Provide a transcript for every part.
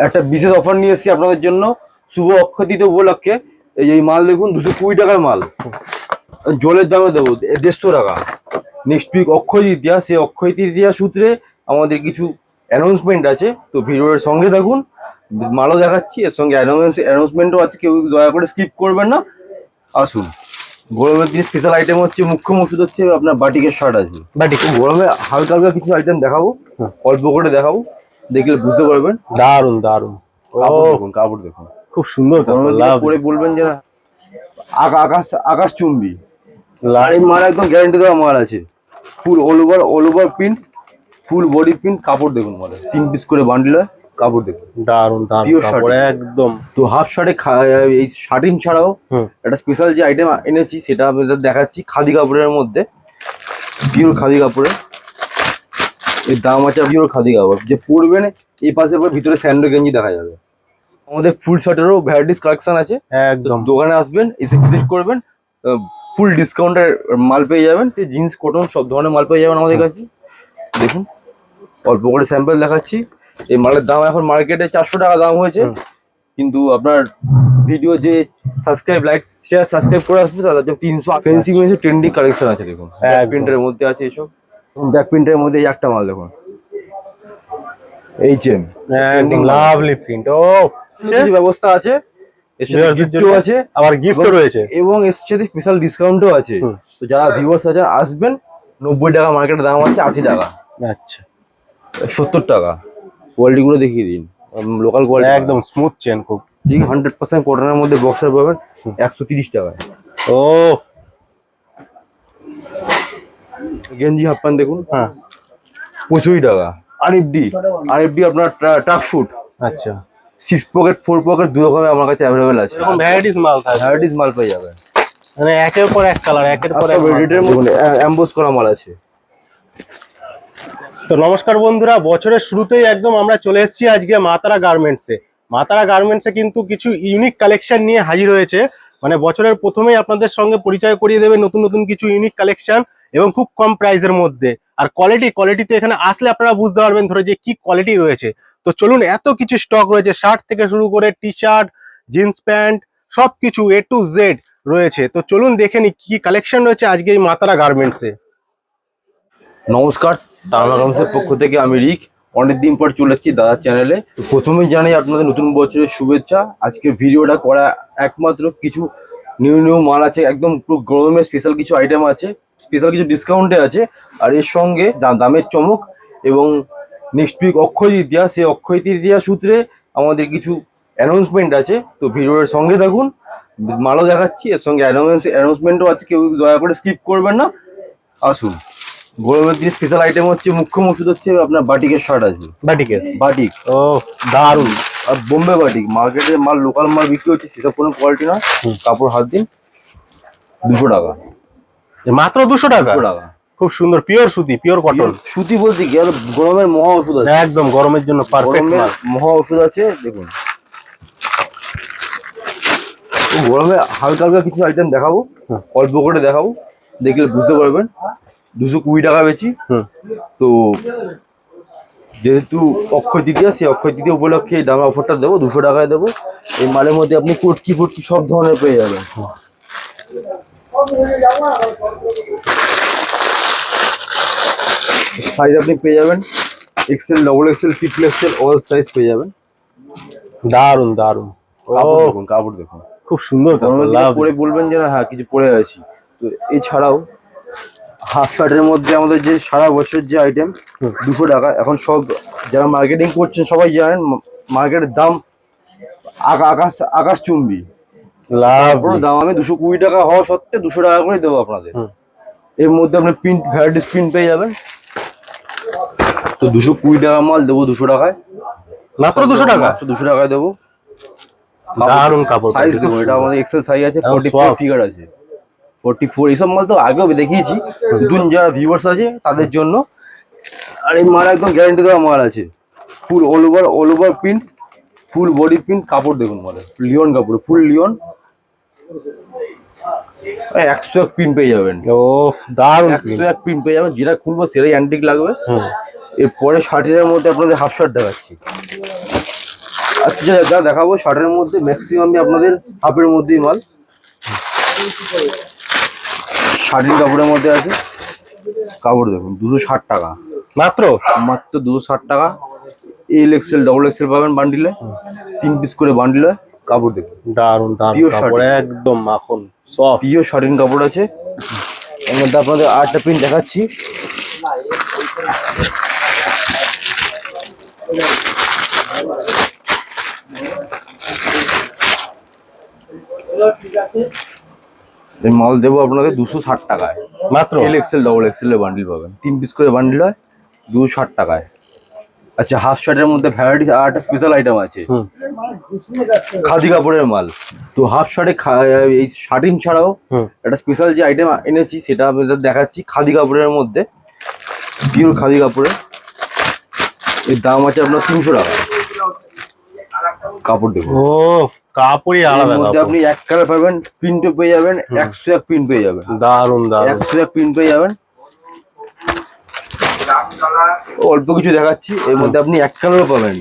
একটা বিশেষ অফার নিয়ে এসেছি আপনাদের জন্য শুভ অক্ষয় তৃতীয়া উপলক্ষে। এই মাল দেখুন 220 টাকার মাল, জলের দামে দেবো 150 টাকা। নেক্সট উইক অক্ষয় তৃতীয়া, সেই অক্ষয় তৃতীয়া সূত্রে আমাদের কিছু অ্যানাউন্সমেন্ট আছে, তো ভিডিওর সঙ্গে থাকুন। মালও দেখাচ্ছি, এর সঙ্গে অ্যানাউন্সমেন্টও আছে, কেউ দয়া করে স্কিপ করবেন না। আসুন, গরমের দিন স্পেশাল আইটেম হচ্ছে, মুখ্য ওষুধ হচ্ছে আপনার বাটিকের শার্ট আছে। বাটিক গরমে হালকা হালকা কিছু আইটেম দেখাবো, অল্প করে দেখাবো, দেখলে বুঝতে পারবেন। দারুন দারুন, কাপড় দেখুন খুব সুন্দর। পরে বলবেন যে আকাশ চুম্বি মাল, একদম গ্যারান্টি দেওয়া মাল আছে। ফুল all over print, full body print, কাপড় দেখুন মালে 3 পিস করে বান্ডিল হয়, কাপড় দেখুন দারুন দারুন কাপড় একদম। তো হাফ শার্টে এই শার্টিং ছাড়াও একটা স্পেশাল যে আইটেম এনেছি সেটা আপনাদের দেখাচ্ছি। খাদি কাপড়ের মধ্যে, পিওর খাদি কাপড়ের, এর দাম আছে পিওর খাদি কাপড়। যে পরবেন এই পাশে ভিতরে স্যান্ডো গেঞ্জি দেখা যাবে। আমাদের ফুল শার্টেরও ভ্যারাইটিস কালেকশন আছে, একদম দোকানে আসবেন, এসে ভিজিট করবেন, ফুল ডিসকাউন্টের মাল পেয়ে যাবেন। জিন্স কটন সব ধরনের মাল পেয়ে যাবেন আমাদের কাছে। দেখুন অল্প করে স্যাম্পল দেখাচ্ছি। এই মালের দাম এখন মার্কেটে 400 টাকা দাম হয়েছে, কিন্তু আপনার ভিডিও যে লাইক শেয়ার সাবস্ক্রাইব করে আসবে তাদের জন্য 300 ফেন্সি ট্রেন্ডি কালেকশন আছে। দেখুন ব্যাক প্রিন্টের মধ্যে আছে এসব, ব্যাক প্রিন্টের মধ্যে এই একটা মাল দেখুন, এইচএম লাভলি প্রিন্ট। ও ব্যবস্থা আছে, আছে, আবার গিফটও রয়েছে এবং এর সাথে স্পেশাল ডিসকাউন্টও আছে। তো যারা ভিউয়ার্স আছে আসবেন, 90 টাকা মার্কেটের দাম আছে, 80 টাকা, আচ্ছা 70 টাকা। কোয়ালিটি গুলো দেখিয়ে দিন, লোকাল কোয়ালিটি, একদম স্মুথ চেন, খুব ঠিক 100% কটনের মধ্যে বক্সার পাবেন 130 টাকায়। ও গেঞ্জি হাফ প্যান্ট দেখুন, হ্যাঁ 25 টাকা। আরএফডি আপনার ট্রাক শুট, আচ্ছা 6 পকেট 4 পকেট দু রকমের আমার কাছে অ্যাভেলেবেল আছে। এরকম ভ্যারাইটিস মাল পেয়ে যাবেন, মানে একের পর এক কালার, একের পর এক রেডের মধ্যে এমবোস করা মাল আছে। তো নমস্কার বন্ধুরা, বছরের শুরুতেই একদম আমরা চলে এসেছি আজকে মা তারা গার্মেন্টসে। মা তারা গার্মেন্টসে কিন্তু কিছু ইউনিক কালেকশন নিয়ে হাজির হয়েছে। মানে বছরের প্রথমেই আপনাদের সঙ্গে পরিচয় করিয়ে দেবে নতুন নতুন কিছু ইউনিক কালেকশন, এবং খুব কম প্রাইসের মধ্যে। আর কোয়ালিটি এখানে আসলে আপনারা বুঝতে পারবেন ধরে যে কি কোয়ালিটি রয়েছে। তো চলুন, এত কিছু স্টক রয়েছে, শার্ট থেকে শুরু করে টি শার্ট, জিন্স প্যান্ট, সবকিছু A to Z রয়েছে। তো চলুন দেখে নি কি কালেকশন রয়েছে আজকে এই মা তারা গার্মেন্টসে। নমস্কার, তারা গার্মেন্টসের পক্ষ থেকে আমি রিক। অনেকদিন পর চলে এসেছি দাদার চ্যানেলে। তো প্রথমেই জানাই আপনাদের নতুন বছরের শুভেচ্ছা। আজকে ভিডিওটা করা একমাত্র কিছু নিউ মাল আছে, একদম পুরো গরমের স্পেশাল কিছু আইটেম আছে, স্পেশাল কিছু ডিসকাউন্টে আছে, আর এর সঙ্গে দামের চমক। এবং নেক্সট উইক অক্ষয় তৃতীয়া, সেই অক্ষয় তৃতীয়া সূত্রে আমাদের কিছু অ্যানাউন্সমেন্ট আছে, তো ভিডিওর সঙ্গে থাকুন। মালও দেখাচ্ছি, এর সঙ্গে অ্যানাউন্সমেন্টও আছে, কেউ দয়া করে স্কিপ করবেন না। আসুন, গরমের দিন স্পেশাল আইটেম হচ্ছে, মুখ্য ওষুধ হচ্ছে আপনার বাটিকের শার্ট আছে। বাটিক ও দারুন, আর বোম্বে বাটিক মার্কেটে মাল, লোকাল মাল বিক্রি হচ্ছে, সেসব কোনো কোয়ালিটি না। কাপড় হাত দিন, 200 টাকা মাত্র, 200 টাকা। খুব সুন্দর পিওর সুতি, পিওর কটন সুতি বলতে কি, আর গরমের মহা ওষুধ আছে, একদম গরমের জন্য পারফেক্ট মাল, মহা ওষুধ আছে। দেখুন গরমে হালকা হালকা কিছু আইটেম দেখাবো, অল্প করে দেখাবো, দেখলে বুঝতে পারবেন। 220 টাকা বেচি। তো যেহেতু অক্ষয় তৃতীয়া, সেই অক্ষয় তৃতীয়া উপলক্ষে এই দামের অফারটা দেবো, 200 টাকায় দেবো। এই মালের মধ্যে আপনি কুটকি ফুটকি সব ধরনের পেয়ে যাবেন। সাইজ আপনি পেয়ে যাবেন XL, double XL, triple XL, all size পেয়ে যাবেন। দারুন দারুন কাপড় দেখুন, খুব সুন্দর। পরে বলবেন যে না হ্যাঁ কিছু পরে আছি। তো এছাড়াও হাফ শার্টের মধ্যে আমাদের যে সারা বছর যে আইটেম 200 টাকা। এখন সব যারা মার্কেটিং করছেন সবাই জানেন মার্কেটের দাম আকাশ চুম্বি, দাম আমি 220 টাকা হওয়া সত্ত্বে 200 টাকা করে দেবো আপনাদের। এর মধ্যে আপনি প্রিন্ট, ভ্যারাইটিস প্রিন্ট পেয়ে যাবেন। তো 220 টাকা মাল দেবো 200 টাকায়, মাত্র 200 টাকা, 200 টাকায় দেবো। দারুন কাপড়, সাইজ দেবো, এটা আমাদের এক্সেল সাইজ আছে, 44 ফিগার আছে, 44। এইসব মাল তো আগেও দেখিয়েছি, নতুন যারা ভিউয়ার্স আছে তাদের জন্য। আর এই মাল একদম গ্যারান্টি দেওয়া মাল আছে, ফুল all over print, full body print, কাপড় দেখুন মালে লিওন কাপড়, ফুল লিওন, 101 প্রিন্ট পেয়ে যাবেন। ও দারুন, 101 প্রিন্ট পেয়ে যাবেন। যেটা খুলবো সেটাই অ্যান্টিক লাগবে। এরপরে শার্টের মধ্যে আপনাদের হাফ শার্ট দেখাচ্ছি। আজকে যা দেখাবো শার্টের মধ্যে ম্যাক্সিমাম আপনাদের হাফের মধ্যেই মাল। শার্টিন কাপড়ের মধ্যে আছে, কাপড় দেখুন 260 টাকা মাত্র। মাত্র 260 টাকা। এল এক্সেল ডবল এক্সেল পাবেন বান্ডিলে, 3 পিস করে বান্ডিল হয়। কাপড় দেখুন দারুন দারুন Pure কাপড়, একদম মাখন সফট। পিওর শার্টিন কাপড় আছে। এর মধ্যে আপনাদের আরেকটা প্রিন্ট দেখাচ্ছি। এই মাল দেবো আপনাদের 260 টাকায় মাত্র। এল এক্সেল ডবল এক্সেল এর বান্ডিল পাবেন, 3 পিস করে বান্ডিল হয়, 260 টাকায়। আচ্ছা, হাফ শার্টের মধ্যে ভ্যারাইটি আর একটা স্পেশাল আইটেম আছে, খাদি কাপড়ের মাল। তো হাফ শার্টে এই শার্টিন ছাড়াও একটা স্পেশাল যে আইটেম এনেছি সেটা আপনাদের দেখাচ্ছি। খাদি কাপড়ের মধ্যে, পিওর খাদি কাপড়ের। এর দাম আছে আপনার 300 টাকা। কাপড় দেখুন, ও কাপড়ই আলাদা। এর মধ্যে আপনি এক কালার পাবেন, প্রিন্টও পেয়ে যাবেন, 101 প্রিন্ট পেয়ে যাবেন। দারুন দারুন 101 প্রিন্ট পেয়ে যাবেন। অল্প কিছু দেখাচ্ছি, এর মধ্যে আপনি এক কালারও পাবেন।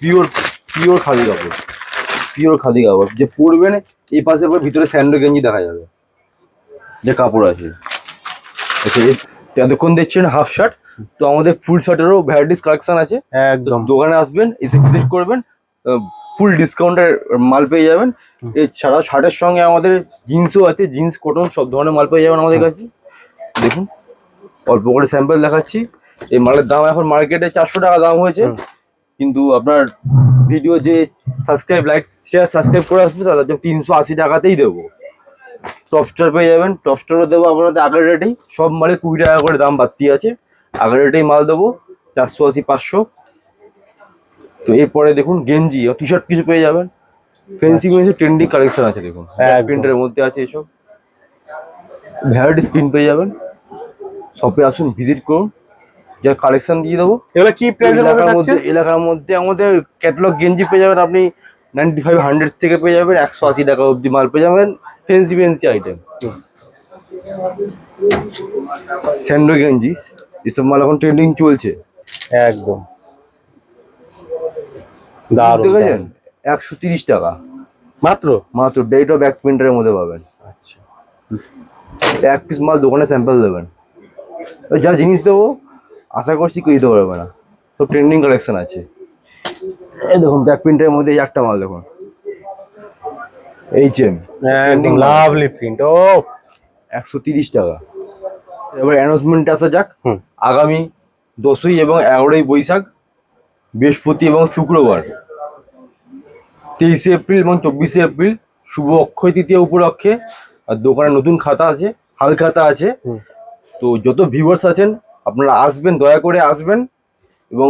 পিওর পিওর খাদি কাপড়, পিওর খাদি কাপড় যে পরবেন এই পাশে পর ভিতরে স্যান্ডো গেঞ্জি দেখা যাবে যে কাপড় আছে। আচ্ছা, এতক্ষণ দেখছেন হাফ শার্ট, তো আমাদের ফুল শার্টেরও ভ্যারাইটিস কালেকশন আছে। একদম। দোকানে আসবেন, এসে ভিজিট করবেন, ফুল ডিসকাউন্টের মাল পেয়ে যাবেন। এছাড়া শার্টের সঙ্গে আমাদের জিন্সও আছে, জিন্স কটন সব ধরনের মাল পেয়ে যাবেন আমাদের কাছে। দেখুন অল্প করে স্যাম্পল দেখাচ্ছি। এই মালের দাম এখন মার্কেটে 400 টাকা দাম হয়েছে, কিন্তু আপনার ভিডিও যে সাবস্ক্রাইব লাইক শেয়ার সাবস্ক্রাইব করে আসবে তাদের জন্য 380 টাকাতেই দেবো। টপস্টার পেয়ে যাবেন, টপস্টারও দেবো আপনাদের আগের রেটেই। সব মালে 20 টাকা করে দাম বাড়তি আছে, আগের রেটেই মাল দেবো 480 500। তো এরপরে দেখুন গেঞ্জি ও টি শার্ট কিছু পেয়ে যাবেন। ফেন্সি ফেন্সি ট্রেন্ডি কালেকশন আছে দেখুন, প্রিন্টের মধ্যে আছে এসব ভ্যারাইটিস প্রিন্ট পেয়ে যাবেন। শপে আসুন, ভিজিট করুন, যা কালেকশন দিয়ে দেবো। এগুলো কি প্রাইসের মধ্যে? এলাকার মধ্যে আমাদের ক্যাটালগ গেঞ্জি পেয়ে যাবেন আপনি 95 100 থেকে পেয়ে যাবেন 180 টাকা অবধি মাল পেয়ে যাবেন। ফেন্সি ফেন্সি আইটেম, স্যান্ডো গেঞ্জি এসব মাল এখন ট্রেন্ডিং চলছে। একদম দারুন। দেখেছেন 130 টাকা মাত্র। মাত্র ডেট অফ ব্যাক প্রিন্টের মধ্যে পাবেন। আচ্ছা, এক পিস মাল দোকানে স্যাম্পল দেবেন, যা জিনিস দেবো আশা করছি কেউ দিতে পারবে না। সব ট্রেন্ডিং কালেকশন আছে। এই দেখুন ব্যাক প্রিন্টের মধ্যে এই একটা মাল দেখুন, HM একদম লাভলি প্রিন্ট। ও 130 টাকা। এবার অ্যানাউন্সমেন্ট আসা যাক। আগামী 10ই এবং 11ই বৈশাখ, বৃহস্পতি এবং শুক্রবার, 23শে এপ্রিল এবং 24শে এপ্রিল শুভ অক্ষয় তৃতীয়া উপলক্ষে আর দোকানে নতুন খাতা আছে, হাল খাতা আছে। তো যত ভিউয়ার্স আছেন আপনারা আসবেন, দয়া করে আসবেন, এবং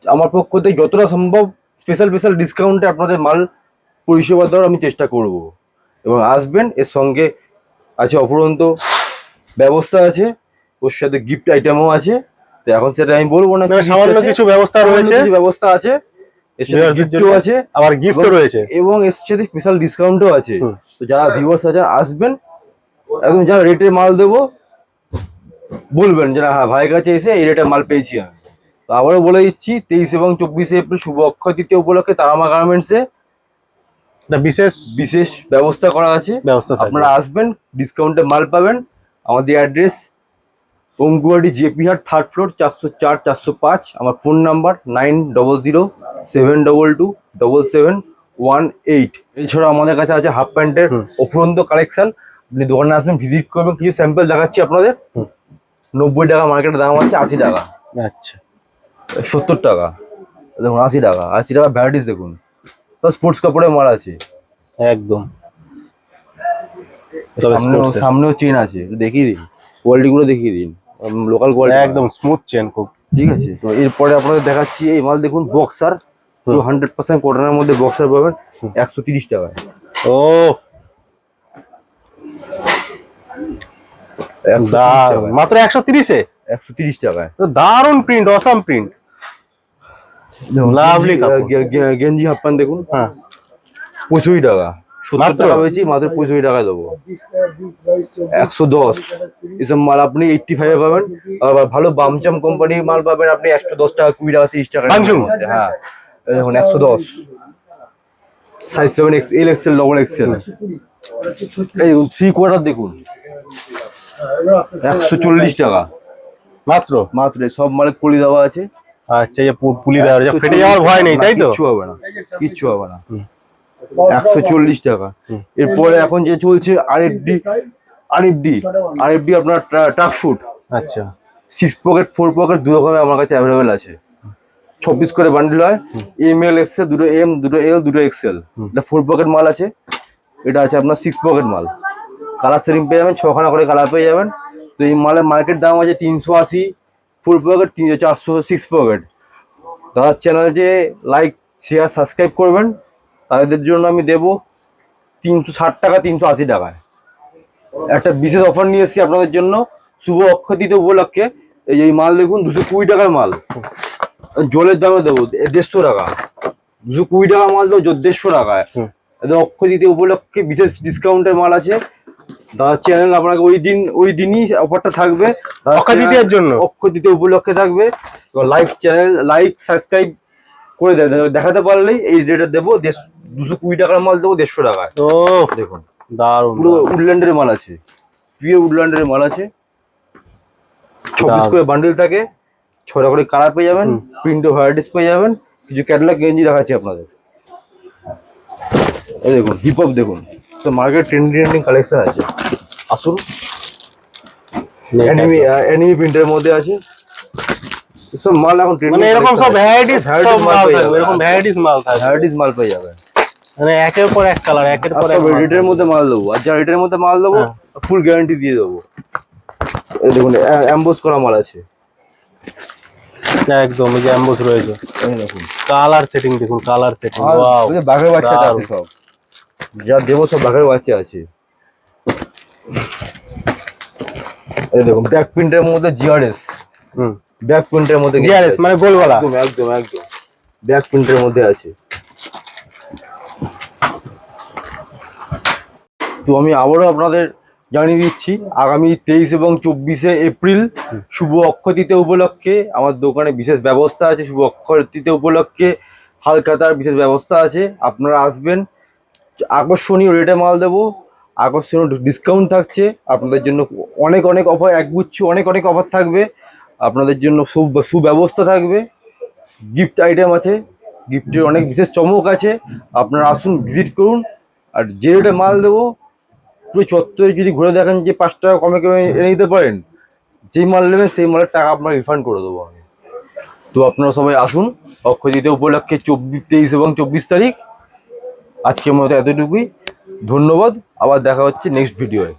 আমার পক্ষ থেকে যতটা সম্ভব স্পেশাল স্পেশাল ডিসকাউন্টে আপনাদের মাল পরিষেবা দেওয়ার আমি চেষ্টা করব। এবং আসবেন, এর সঙ্গে আছে অফুরন্ত ব্যবস্থা আছে, ওর সাথে গিফট আইটেমও আছে। তো এখন সেটা আমি বলবো না, সামান্য কিছু ব্যবস্থা রয়েছে, ব্যবস্থা আছে, এর সাথে গিফটও আছে, আবার গিফটও রয়েছে, এবং এর সাথে স্পেশাল ডিসকাউন্টও আছে। তো যারা ভিউয়ার্স আছেন আসবেন, একদম যারা রেটে মাল দেবো বলবেন যারা হ্যাঁ ভাইয়ের কাছে এসে এই রেটে মাল পেয়েছি আমি। তো আবারও বলে দিচ্ছি 23 এবং 24শে এপ্রিল শুভ অক্ষয় তৃতীয়া উপলক্ষে তারামা গার্মেন্টসে বিশেষ ব্যবস্থা করা আছে। আপনারা আসবেন, ডিসকাউন্টে মাল পাবেন। আমাদের অ্যাড্রেস অঙ্কুয়ারি জেপি হাট 3rd ফ্লোর 404 405। আমার ফোন নাম্বার 9007227718। এছাড়া আমাদের কাছে আছে হাফ প্যান্টের অফুরন্ত কালেকশন। আপনি দোকানে আসবেন, ভিজিট করবেন, কিছু স্যাম্পল দেখাচ্ছি আপনাদের। 90 টাকা মার্কেটের দাম আছে, 80 টাকা। আচ্ছা, 70 টাকা দেখুন, 80 টাকা। 80 টাকা ভ্যারাইটিস দেখুন, তো স্পোর্টস কাপড়ের মাল আছে একদম। সামনেও চেন আছে, দেখিয়ে দিন, কোয়ালিটি গুলো দেখিয়ে দিন, লোকাল কোয়ালিটি, একদম স্মুথ চেন খুব। ঠিক আছে। তো এরপরে আপনাদের দেখাচ্ছি এই মাল দেখুন, বক্সার 100% কটনের মধ্যে বক্সার পাবেন 130 টাকায়। ও মাত্র 130-এ, 130 টাকায়। দারুন প্রিন্ট, অসাম প্রিন্ট, লাভলি গেঞ্জি হাফ প্যান্ট দেখুন, 65 টাকা। 70 টাকা পেয়েছি, মাত্র 65 টাকায় দেবো। 110 এসব মাল আপনি 85-এ পাবেন। আবার ভালো বামচাম কোম্পানির মাল পাবেন আপনি 110 টাকা, 20 টাকা, 30 টাকা। হ্যাঁ, এই দেখুন 110 size 7XL XL double XL। এই দেখুন 3/4 দেখুন 140 টাকা মাত্র। মাত্র। সব মালে পলি দেওয়া আছে। আচ্ছা, এই যে পুলি দেওয়া আছে, ফেটে যাওয়ার ভয় নেই তাই তো? কিচ্ছু হবে না, কিচ্ছু হবে না। 140 টাকা। এরপরে এখন যে চলছে আরএফডি আপনার ট্রাক শুট। আচ্ছা, 6 পকেট 4 পকেট দু রকমের আমার কাছে অ্যাভেলেবেল আছে। 26 করে বান্ডিল হয়। এমএল এসছে, দুটো এম, দুটো এল, দুটো এক্সেল। এটা 4 পকেট মাল আছে। এটা আছে আপনার 6 পকেট মাল। কালার সেটিং পেয়ে যাবেন, 6খানা করে কালার পেয়ে যাবেন। তো এই মালের মার্কেট দাম আছে 380 4 পকেট, 400 6 পকেট। দাদার চ্যানেল যে লাইক শেয়ার সাবস্ক্রাইব করবেন তাদের জন্য আমি দেবো 360 টাকা 380 টাকায়। একটা বিশেষ অফার নিয়ে এসেছি আপনাদের জন্য শুভ অক্ষয় তৃতীয়া উপলক্ষে। এই মাল দেখুন 220 টাকার মাল, জলের দামে দেবো 150 টাকা। 220 টাকা মাল দেবো 150 টাকায়। অক্ষয় তৃতীয়া উপলক্ষে বিশেষ ডিসকাউন্টের মাল আছে। দাদার চ্যানেল আপনাকে ওই দিনই অফারটা থাকবে। অক্ষয় তৃতীয়ার জন্য, অক্ষয় তৃতীয়া উপলক্ষে থাকবে। লাইক সাবস্ক্রাইব করে দেখাতে পারলেই এই রেটে দেবো। 220 টাকার মাল দেবো 150 টাকায়। ও দেখুন দারুণ, পুরো উডল্যান্ডের মাল আছে, পিওর উডল্যান্ডের মাল আছে। 26 করে বান্ডিল থাকে, 6টা করে কালার পেয়ে যাবেন, প্রিন্ট ভ্যারাইটিস পেয়ে যাবেন। কিছু ক্যাটালগ গেঞ্জি দেখাচ্ছি আপনাদের। এই দেখুন হিপ হপ দেখুন, তো মার্কেট ট্রেন্ডিং কালেকশন আছে। আসুন, অ্যানিমি প্রিন্টের মধ্যে আছে সব মাল। এখন মানে এরকম সব ভ্যারাইটিস মাল থাকবে, এরকম ভ্যারাইটিস মাল থাকবে, ভ্যারাইটিস মাল পেয়ে যাবেন। মানে একের পর এক কালার, একের পর এক রেটের মধ্যে মাল দেবো। আর যা রেটের মধ্যে মাল দেবো ফুল গ্যারান্টি দিয়ে দেবো। এই দেখুন এমবোস করা মাল আছে একদম, এই যে এমবোস রয়েছে। এই দেখুন কালার সেটিং দেখুন, কালার সেটিং, ওয়াও। এই যে বাঘের বাচ্চা আছে সব, যা দেবো সব বাঘের বাচ্চা আছে। এই দেখুন ব্যাক প্রিন্টের মধ্যে জিআরএস, ব্যাক প্রিন্টের মধ্যে জিআরএস মানে গোলগলা, একদম একদম একদম ব্যাক প্রিন্টের মধ্যে আছে। তো আমি আবারও আপনাদের জানিয়ে দিচ্ছি, আগামী 23 এবং 24শে এপ্রিল শুভ অক্ষয় তৃতীয়া উপলক্ষে আমার দোকানে বিশেষ ব্যবস্থা আছে। শুভ অক্ষয় তৃতীয়া উপলক্ষে হালখাতার বিশেষ ব্যবস্থা আছে। আপনারা আসবেন, আকর্ষণীয় রেটে মাল দেবো, আকর্ষণীয় ডিসকাউন্ট থাকছে আপনাদের জন্য। অনেক অনেক অফার, একগুচ্ছ অনেক অনেক অফার থাকবে আপনাদের জন্য। সুব্যবস্থা থাকবে, গিফট আইটেম আছে, গিফটের অনেক বিশেষ চমক আছে। আপনারা আসুন, ভিজিট করুন। আর যে রেটে মাল দেবো পুরো চত্বরে যদি ঘুরে দেখেন যে 5 টাকা কমে এনে নিতে পারেন, যেই মাল নেবেন সেই মালের টাকা আপনার রিফান্ড করে দেবো আমি। তো আপনারা সবাই আসুন অক্ষয় তৃতীয়া উপলক্ষে 23 এবং 24 তারিখ। আজকের মতো এতটুকুই, ধন্যবাদ। আবার দেখা হচ্ছে নেক্সট ভিডিওয়ে।